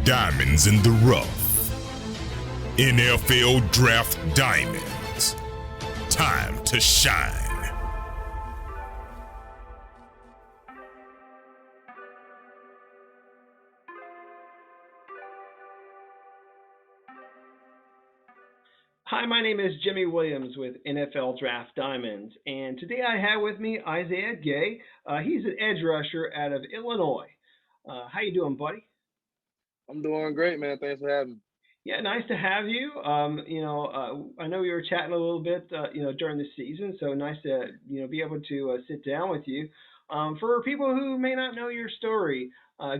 diamonds in the rough. NFL Draft Diamonds. Time to shine. Hi, my name is Jimmy Williams with NFL Draft Diamonds, and today I have with me Isaiah Gay. He's an edge rusher out of Illinois. How you doing, buddy? I'm doing great, man. Thanks for having me. Yeah, nice to have you. I know we were chatting a little bit, during the season, so nice to be able to sit down with you. For people who may not know your story,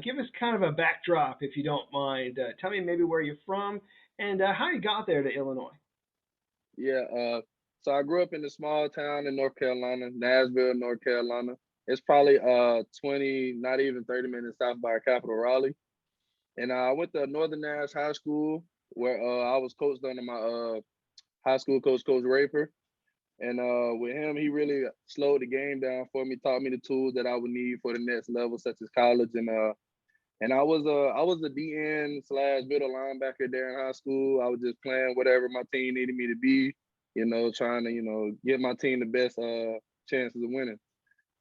give us kind of a backdrop, if you don't mind. Tell me maybe where you're from and how you got there to Illinois. Yeah, so I grew up in a small town in North Carolina, Nashville, North Carolina. It's probably 20, not even 30 minutes south by our capital, Raleigh. And I went to Northern Nash High School where I was coached under my high school coach, Coach Raper. And with him, he really slowed the game down for me, taught me the tools that I would need for the next level, such as college. And I was a DN slash middle linebacker there in high school. I was just playing whatever my team needed me to be, trying to give my team the best chances of winning.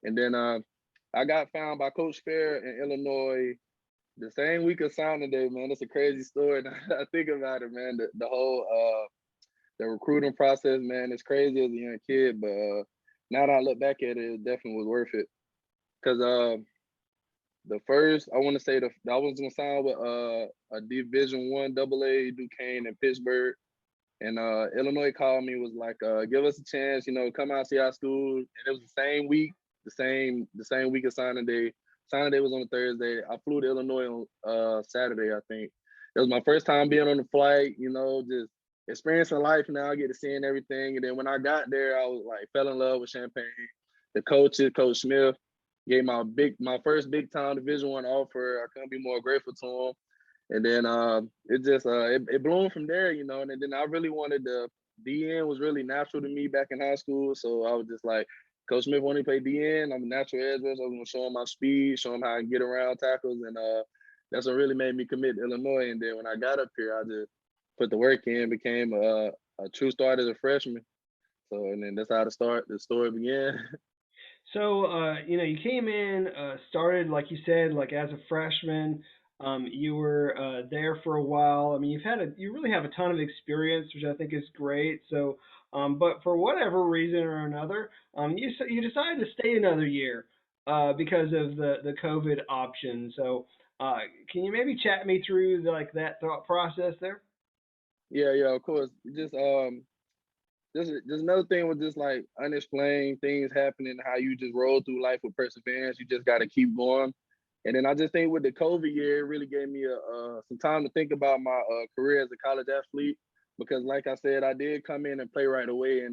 And then I got found by Coach Fair in Illinois the same week of signing day, man. It's a crazy story. I think about it, man. The whole the recruiting process, man, it's crazy as a young kid, but now that I look back at it, it definitely was worth it. Cause the first, I want to say I was gonna sign with a Division One AA Duquesne in Pittsburgh, and Illinois called me, was like, give us a chance, come out see our school. And it was the same week, the same week of signing day. Signing day was on a Thursday. I flew to Illinois on Saturday, I think. It was my first time being on the flight, just experiencing life now. I get to seeing everything. And then when I got there, I was like, fell in love with Champaign. The coaches, Coach Smith, gave my first big time Division One offer. I couldn't be more grateful to him. And then it just it bloomed from there, And then I really wanted DN was really natural to me back in high school. So I was just like, Coach Smith wanted to play DN. I'm a natural edge rusher. I was gonna show him my speed, show him how I can get around tackles, and that's what really made me commit to Illinois. And then when I got up here, I just put the work in, became a true starter as a freshman. So and then that's how the story began. So, you came in, started like you said, like as a freshman. You were there for a while. I mean, you really have a ton of experience, which I think is great. So, but for whatever reason or another, you decided to stay another year because of the COVID option. So, can you maybe chat me through like that thought process there? Yeah, of course. Just another thing with just like unexplained things happening, how you just roll through life with perseverance. You just got to keep going. And then I just think with the COVID year, it really gave me some time to think about my career as a college athlete. Because like I said, I did come in and play right away.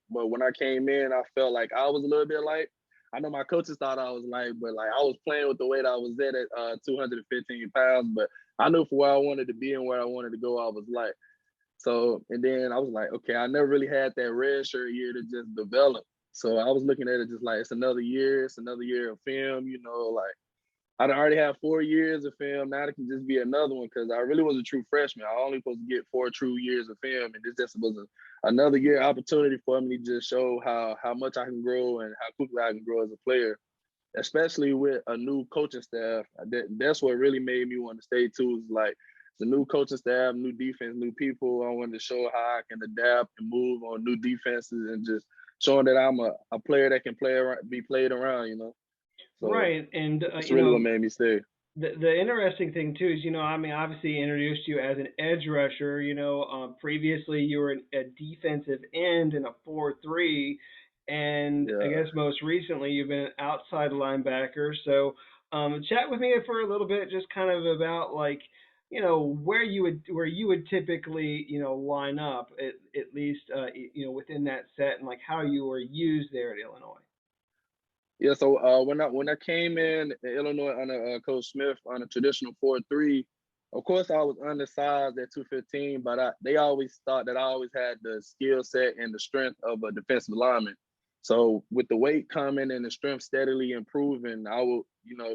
But when I came in, I felt like I was a little bit light. I know my coaches thought I was light, but like I was playing with the weight I was at 215 pounds. But I knew for where I wanted to be and where I wanted to go, I was light. So, and then I was like, okay, I never really had that red shirt year to just develop. So I was looking at it just like, it's another year of film, like I already have 4 years of film. Now it can just be another one because I really was a true freshman. I only supposed to get 4 true years of film. And this just was another year opportunity for me to just show how much I can grow and how quickly I can grow as a player, especially with a new coaching staff. That's what really made me want to stay too, is like, it's a new coaching staff, new defense, new people. I wanted to show how I can adapt and move on new defenses and just showing that I'm a player that can be played around. So Right, and that's really what made me stay. the interesting thing too is, I mean, obviously introduced you as an edge rusher. Previously you were a defensive end in a 4-3, and I Yeah. guess most recently you've been an outside linebacker. So, chat with me for a little bit, just kind of about like, where you would typically, line up at least, within that set, and like how you were used there at Illinois. Yeah, so when I came in Illinois under Coach Smith on a traditional 4-3, of course I was undersized at 215, but they always thought that I always had the skill set and the strength of a defensive lineman. So with the weight coming and the strength steadily improving, I will,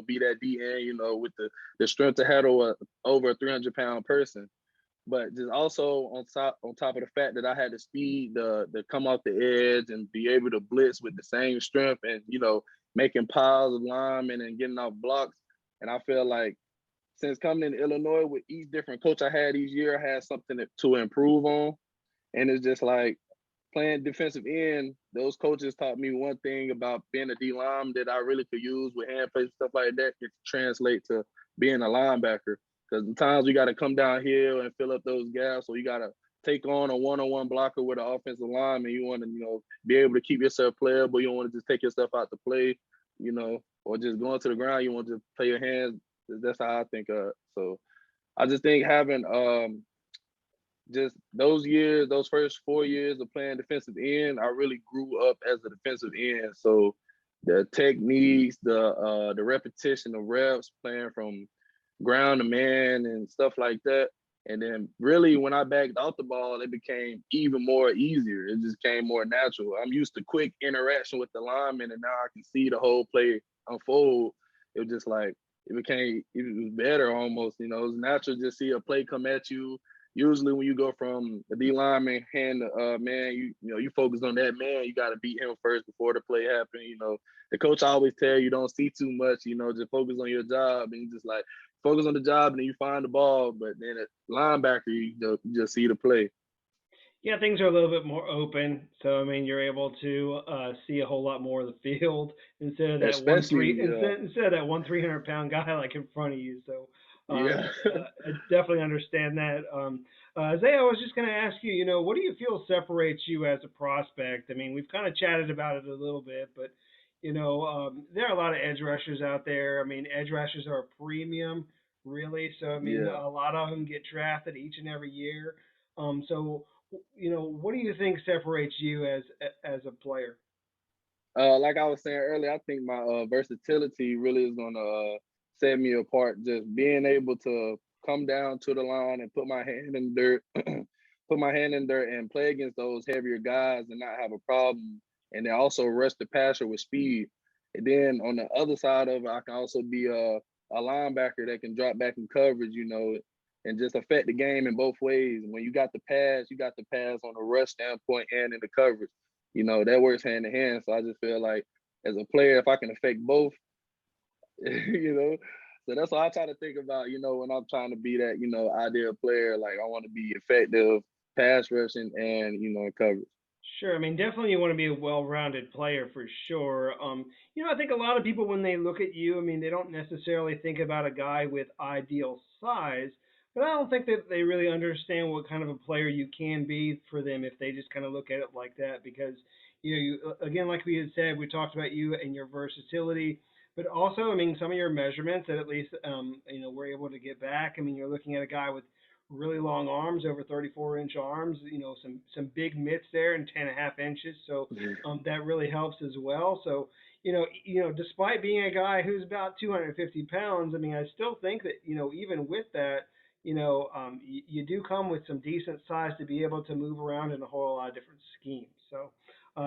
be that DN, with the strength to handle over a 300-pound person. But just also on top of the fact that I had the speed to come off the edge and be able to blitz with the same strength and making piles of linemen and getting off blocks. And I feel like since coming in Illinois with each different coach I had each year, I had something to improve on. And it's just like playing defensive end, those coaches taught me one thing about being a D line that I really could use with hand plays, stuff like that, can translate to being a linebacker. Because sometimes you got to come downhill and fill up those gaps, or you got to take on a one-on-one blocker with an offensive lineman. You want to, be able to keep yourself playable. You don't want to just take yourself out to play, or just going to the ground. You want to just play your hands. That's how I think of it. So I just think having just those years, those first 4 years of playing defensive end, I really grew up as a defensive end. So the techniques, the repetition, the reps, playing from ground to man and stuff like that. And then really when I backed off the ball, it became even more easier. It just came more natural. I'm used to quick interaction with the lineman, and now I can see the whole play unfold. It was just like, it was better almost, it was natural to just see a play come at you. Usually when you go from the D lineman hand to man, you focus on that man. You got to beat him first before the play happens. The coach always tell you don't see too much. Just focus on your job, and you just like focus on the job, and then you find the ball. But then at linebacker, you just see the play. Yeah, things are a little bit more open, so I mean you're able to see a whole lot more of the field instead of that Especially, instead of that 300-pound guy like in front of you. So yeah. I definitely understand that. Zay, I was just going to ask you, what do you feel separates you as a prospect? I mean, we've kind of chatted about it a little bit, but there are a lot of edge rushers out there. I mean, edge rushers are a premium, really. So I mean, Yeah. a lot of them get drafted each and every year. So what do you think separates you as a player? Like I was saying earlier, I think my versatility really is gonna set me apart. Just being able to come down to the line and put my hand in dirt, put my hand in dirt and play against those heavier guys and not have a problem. And then also rush the passer with speed. And then on the other side of it, I can also be a linebacker that can drop back in coverage, and just affect the game in both ways. When you got the pass, you got the pass on the rush standpoint and in the coverage. That works hand in hand. So I just feel like as a player, if I can affect both, you know, so that's what I try to think about, when I'm trying to be that, ideal player. Like I want to be effective, pass rushing, and in coverage. Sure. I mean, definitely you want to be a well-rounded player for sure. I think a lot of people when they look at you, I mean, they don't necessarily think about a guy with ideal size, but I don't think that they really understand what kind of a player you can be for them if they just kind of look at it like that. Because again, like we had said, we talked about you and your versatility, but also, I mean, some of your measurements that at least we're able to get back. I mean, you're looking at a guy with really long arms, over 34-inch arms. Some big mitts there and 10.5 inches. So that really helps as well. So despite being a guy who's about 250 pounds, I mean, I still think that even with that, you do come with some decent size to be able to move around in a whole lot of different schemes. So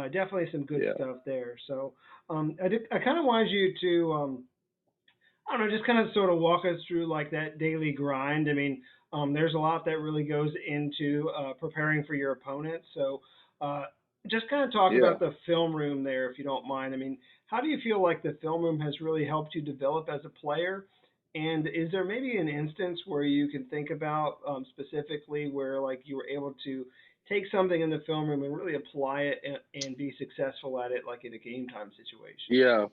definitely some good Yeah. stuff there. So I kind of wanted you to I don't know, just kind of sort of walk us through like that daily grind. I mean, there's a lot that really goes into preparing for your opponent. So uh, just kind of talk Yeah. about the film room there, if you don't mind. I mean, how do you feel like the film room has really helped you develop as a player? And is there maybe an instance where you can think about specifically where like you were able to take something in the film room and really apply it and be successful at it, like in a game time situation? Yeah.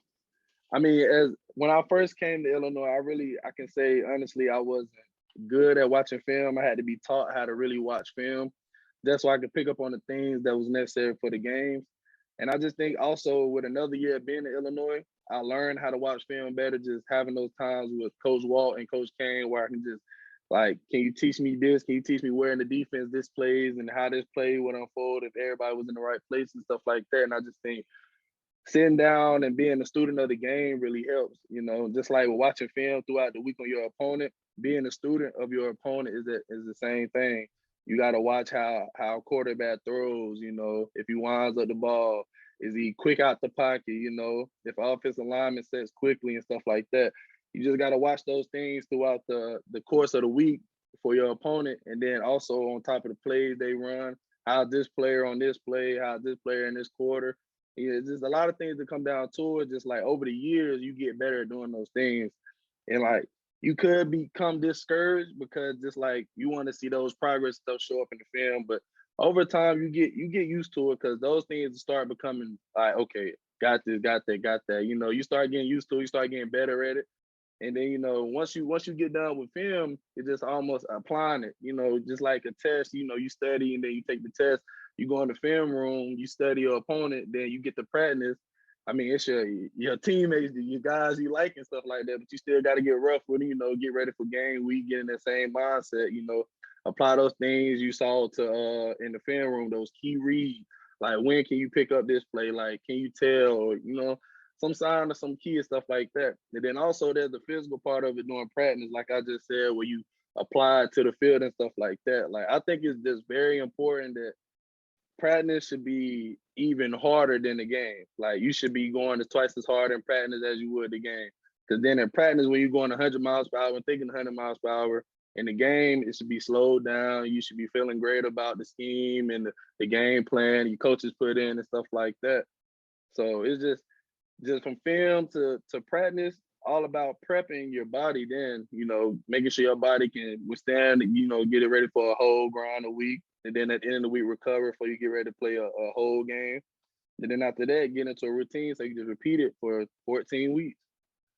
I mean, as when I first came to Illinois, I can say honestly, I wasn't good at watching film. I had to be taught how to really watch film. That's why I could pick up on the things that was necessary for the games. And I just think also with another year being in Illinois, I learned how to watch film better, just having those times with Coach Walt and Coach Kane where I can just like, can you teach me this? Can you teach me where in the defense this plays and how this play would unfold if everybody was in the right place and stuff like that. And I just think sitting down and being a student of the game really helps. Just like watching film throughout the week on your opponent, being a student of your opponent is the same thing. You got to watch how quarterback throws. If he winds up the ball, Is he quick out the pocket? You know, if offensive lineman sets quickly and stuff like that. You just got to watch those things throughout the course of the week for your opponent, and then also on top of the plays they run, how this player on this play, how this player in this quarter. Yeah, it's just a lot of things that come down to it. Just like over the years, you get better at doing those things, and like you could become discouraged because just like you want to see those progress stuff show up in the film, but over time you get used to it because those things start becoming like, okay, got this, got that, got that. You know, you start getting used to it, you start getting better at it. And then, you know, once you get done with film, it's just almost applying it. You know, just like a test. You know, you study and then you take the test. You go in the film room, you study your opponent, then you get to practice. I mean, it's your teammates, your guys you like and stuff like that. But you still got to get rough with it. You know, get ready for game week, get in that same mindset. You know, apply those things you saw to in the film room, those key reads. Like, when can you pick up this play? Like, can you tell? Or, you know, some sign or some key and stuff like that. And then also there's the physical part of it during practice, like I just said, where you apply it to the field and stuff like that. Like, I think it's just very important that practice should be even harder than the game. Like, you should be going twice as hard in practice as you would the game. Because then in practice, when you're going 100 miles per hour and thinking 100 miles per hour, in the game, it should be slowed down. You should be feeling great about the scheme and the game plan your coaches put in and stuff like that. So it's just from film to practice, all about prepping your body, then, you know, making sure your body can withstand, you know, get it ready for a whole grind a week. And then at the end of the week, recover before you get ready to play a whole game. And then after that, get into a routine so you can just repeat it for 14 weeks.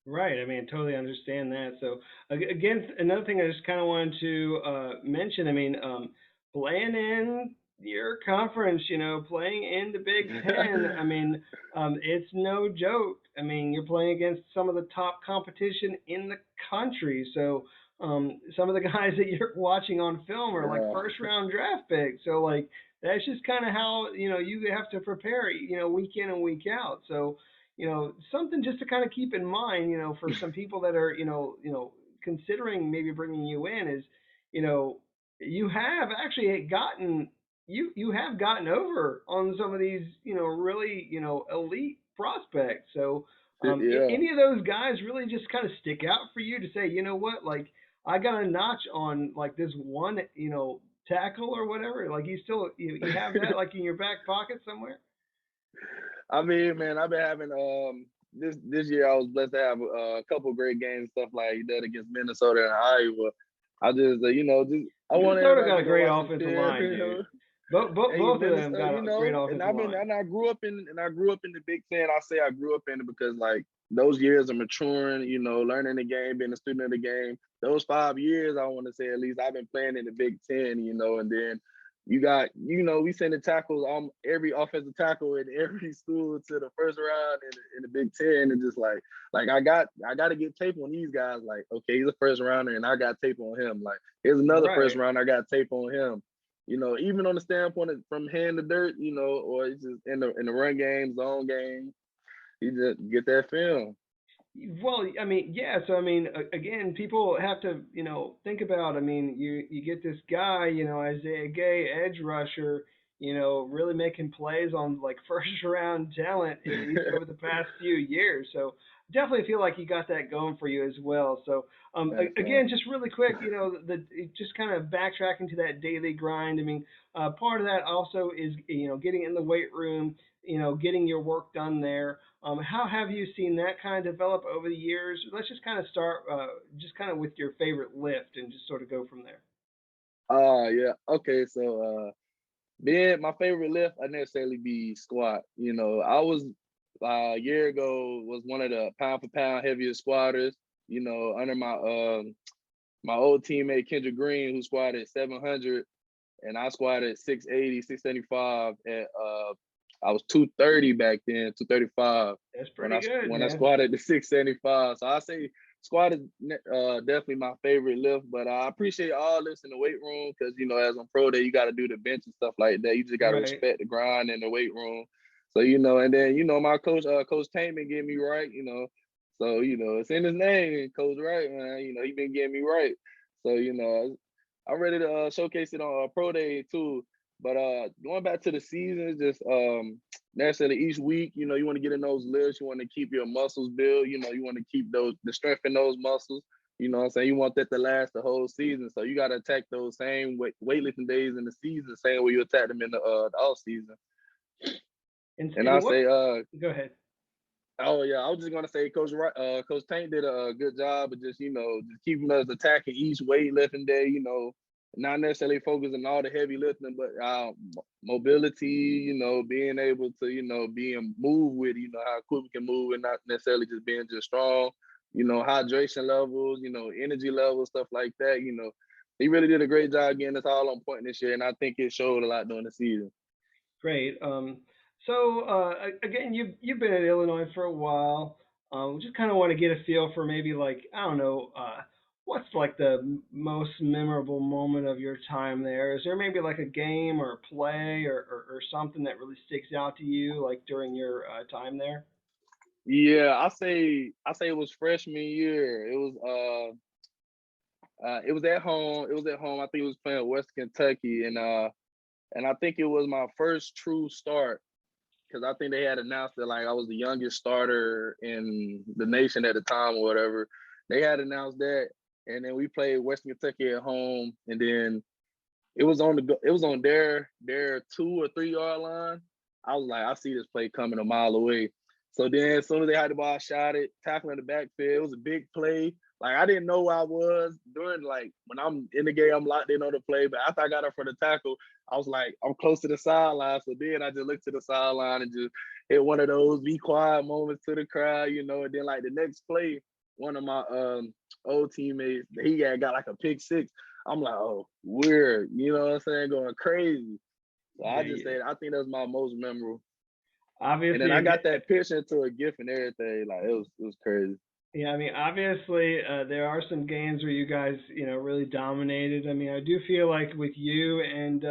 Right. I mean, I totally understand that. So again, another thing I just kind of wanted to mention. I mean, playing in your conference, you know, playing in the Big Ten. I mean, it's no joke. I mean, you're playing against some of the top competition in the country. So some of the guys that you're watching on film are like first round draft picks. So like that's just kind of how you have to prepare. Week in and week out. So something just to kind of keep in mind, for some people that are, considering maybe bringing you in is, you know, you have actually you have gotten over on some of these, really, elite prospects. So, Yeah. any of those guys really just kind of stick out for you to say, you know what, like I got a notch on like this one, tackle or whatever. Like you have that like in your back pocket somewhere. I mean, man, I've been having this year I was blessed to have a couple great games, stuff like that against Minnesota and Iowa. I just just I want Minnesota everybody got a to go great watch the offensive film. line, You dude. know, hey, Both of them Minnesota, got a great and offensive line. I grew up in the Big Ten. I say I grew up in it because like those years of maturing, learning the game, being a student of the game. Those 5 years, I want to say at least I've been playing in the Big Ten, and then you got, we send the tackles on every offensive tackle in every school to the first round in the Big Ten, and just like I got to get tape on these guys. Like, okay, he's a first rounder, and I got tape on him. Like, here's another first Right. round, I got tape on him. Even on the standpoint of from hand to dirt, or it's just in the run game, zone game, you just get that film. Well, I mean, yeah. So I mean, again, people have to, think about. I mean, you get this guy, Isaiah Gay, edge rusher, really making plays on like first round talent at least over the past few years. So definitely feel like you got that going for you as well. So Thanks, man. again, just really quick, just kind of backtracking to that daily grind. I mean, part of that also is getting in the weight room, getting your work done there. How have you seen that kind of develop over the years? Let's just kind of start, just kind of with your favorite lift, and just sort of go from there. Yeah. Okay. So being my favorite lift, I necessarily be squat. I was a year ago was one of the pound for pound heaviest squatters. Under my old teammate Kendra Green, who squatted 700, and I squatted 680, 675 at I was 230 back then, 235 That's pretty good, when I man. squatted the 675. So I say squat is definitely my favorite lift, but I appreciate all this in the weight room because as on pro day you got to do the bench and stuff like that. You just got to Right. respect the grind in the weight room. So and then my coach Coach Tainman get me right. So it's in his name, Coach Wright, man. He been getting me right. So I'm ready to showcase it on pro day too. But going back to the season, just necessarily each week, you know, you want to get in those lifts, you want to keep your muscles built, you know, you want to keep the strength in those muscles. You know what I'm saying? You want that to last the whole season. So you gotta attack those same weightlifting days in the season, the same way you attack them in the off season. And I say go ahead. Oh yeah, I was just gonna say, Coach Tank did a good job of just just keeping us attacking each weightlifting day. You know, not necessarily focusing on all the heavy lifting, but mobility. You know, being able to being move with how quick we can move, and not necessarily just being just strong. You know, hydration levels. You know, energy levels, stuff like that. You know, he really did a great job getting us all on point this year, and I think it showed a lot during the season. Great. So again, you've been in Illinois for a while. We just kind of want to get a feel for maybe like I don't know, what's like the most memorable moment of your time there? Is there maybe like a game or a play or something that really sticks out to you like during your time there? Yeah, I say it was freshman year. It was at home. It was at home. I think it was playing West Kentucky, and I think it was my first true start because I think they had announced that like I was the youngest starter in the nation at the time or whatever. They had announced that, and then we played Western Kentucky at home, and then it was on their 2 or 3 yard line. I was like, I see this play coming a mile away. So then as soon as they had the ball, I shot it, tackling the backfield. It was a big play. Like I didn't know where I was during like when I'm in the game, I'm locked in on the play. But after I got up for the tackle, I was like, I'm close to the sideline. So then I just looked to the sideline and just hit one of those be quiet moments to the crowd, you know. And then like the next play, one of my old teammates, he got like a pick six. I'm like, oh, weird, you know what I'm saying? Going crazy. So I just Yeah, say I think that was my most memorable. And then obviously, I again, got that picture into a GIF and everything. Like it was crazy. yeah, I mean, obviously, there are some games where you guys, really dominated. I mean, I do feel like with you and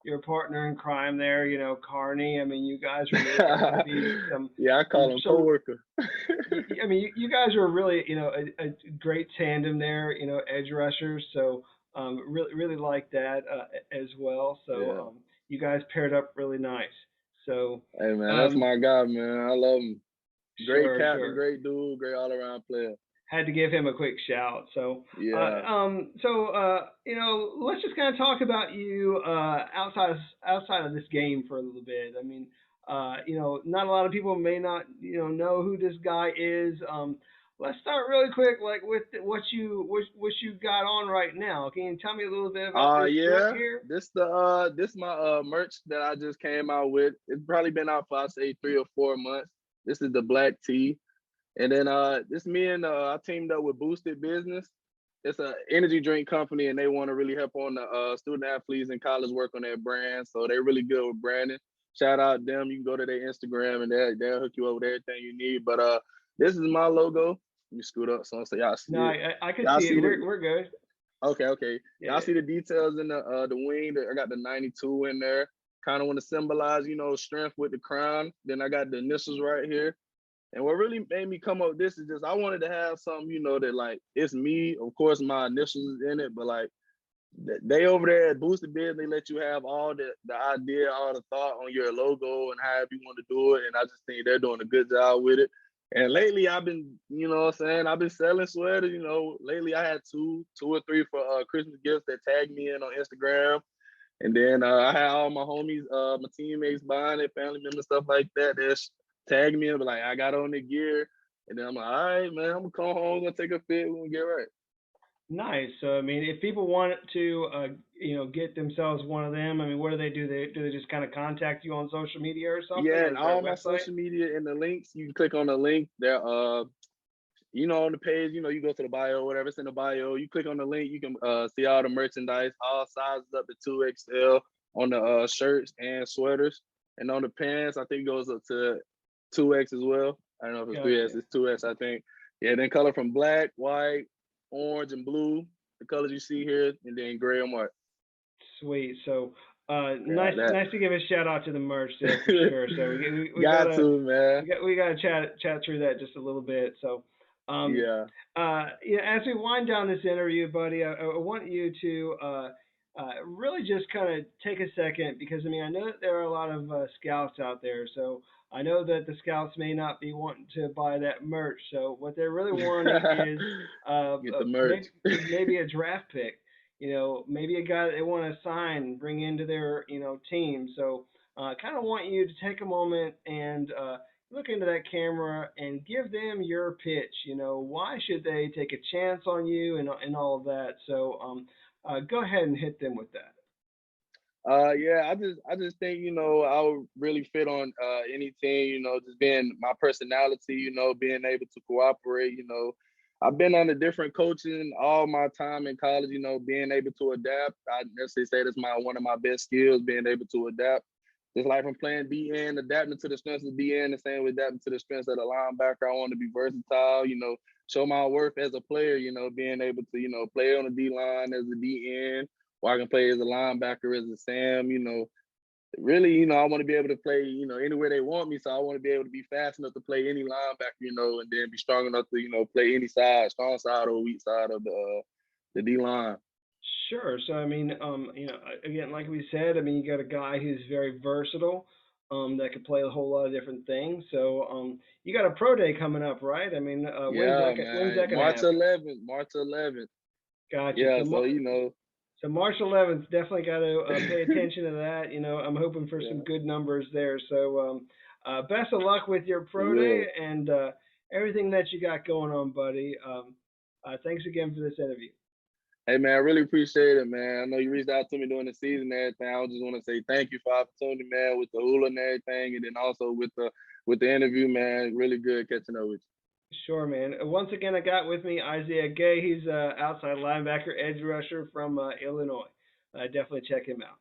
your partner in crime there, Carney. I mean, you guys are really going to be Yeah, I call him some. coworker. I mean, you guys are really, a great tandem there. Edge rushers. So really like that as well. So Yeah. you guys paired up really nice. So Hey man, that's um, my guy, man. I love him. Great sure, captain, sure. great dude, great all around player. Had to give him a quick shout. So, Yeah. let's just kind of talk about you outside of this game for a little bit. I mean, not a lot of people may not know who this guy is. Let's start really quick, like with what you got on right now. Can you tell me a little bit about this drip Yeah. here? This my merch that I just came out with. It's probably been out for I say 3 or 4 months. This is the black tee. And then this me and I teamed up with Boosted Business. It's a energy drink company, and they want to really help on the student athletes in college work on their brand. So they're really good with branding. Shout out them. You can go to their Instagram and they'll hook you up with everything you need. But this is my logo. Let me scoot up so y'all see No, it. I can Y'all see it. see the We're good. okay. Y'all Yeah. see the details in the wing. I got the 92 in there. Kind of want to symbolize, strength with the crown. Then I got the initials right here. And what really made me come up with this is just I wanted to have something, that like it's me. Of course, my initials is in it, but like they over there at Boosted Biz, they let you have all the idea, all the thought on your logo and however you want to do it. And I just think they're doing a good job with it. And lately I've been, what I'm saying, I've been selling sweaters, Lately I had two or three for Christmas gifts that tagged me in on Instagram. And then I had all my homies, my teammates buying it, family members, stuff like that. They tag me and be like, I got on the gear. And then I'm like, all right, man, I'm gonna come home, gonna take a fit, we're gonna get right. Nice. So I mean, if people want to, get themselves one of them, I mean, what do they do? Do they just kind of contact you on social media or something, Yeah, or and is there a all my website? social media and the links, you can click on the link there. On the page, you go to the bio, whatever, it's in the bio. You click on the link, you can see all the merchandise, all sizes up to 2XL on the shirts and sweaters. And on the pants, I think it goes up to 2X as well. I don't know if it's 3X, Gotcha. it's 2X, I think. Yeah, then color from black, white, orange, and blue, the colors you see here, and then gray and white. Sweet. So, Yeah, nice, that. nice to give a shout out to the merch there for sure. So we Got gotta to, man. we gotta chat through that just a little bit. So, um, Yeah. as we wind down this interview, buddy, I want you to really just kind of take a second because I mean I know that there are a lot of scouts out there, so I know that the scouts may not be wanting to buy that merch. So what they're really wanting is Get the merch. maybe a draft pick. You know, maybe a guy that they want to sign, and bring into their team. So kind of want you to take a moment and look into that camera and give them your pitch. You know, why should they take a chance on you and all of that. So go ahead and hit them with that. Yeah, I just think, I would really fit on any team, just being my personality, being able to cooperate, I've been under different coaching all my time in college, being able to adapt. I necessarily say that's one of my best skills, being able to adapt. Just like from playing DN, adapting to the strengths of DN, the same with adapting to the strengths of the linebacker. I want to be versatile, show my worth as a player, being able to, play on the D line as a DN, or I can play as a linebacker as a Sam, really, I want to be able to play, anywhere they want me. So I want to be able to be fast enough to play any linebacker, and then be strong enough to, play any side, strong side or weak side of the D line. Sure. So I mean, again, like we said, I mean, you got a guy who's very versatile, that could play a whole lot of different things. So you got a pro day coming up, right? I mean, Yeah, when's man. that gonna March happen? 11th. March 11th. Gotcha. Yeah. So So so March 11th, definitely got to pay attention to that. You know, I'm hoping for some yeah, good numbers there. So best of luck with your for pro day real. and everything that you got going on, buddy. Thanks again for this interview. Hey man, I really appreciate it, man. I know you reached out to me during the season and everything. I just want to say thank you for the opportunity, man, with the hula and everything, and then also with the interview, man. Really good catching up with Sure, man. Once again, I got with me Isaiah Gay. He's outside linebacker, edge rusher from Illinois. Definitely check him out.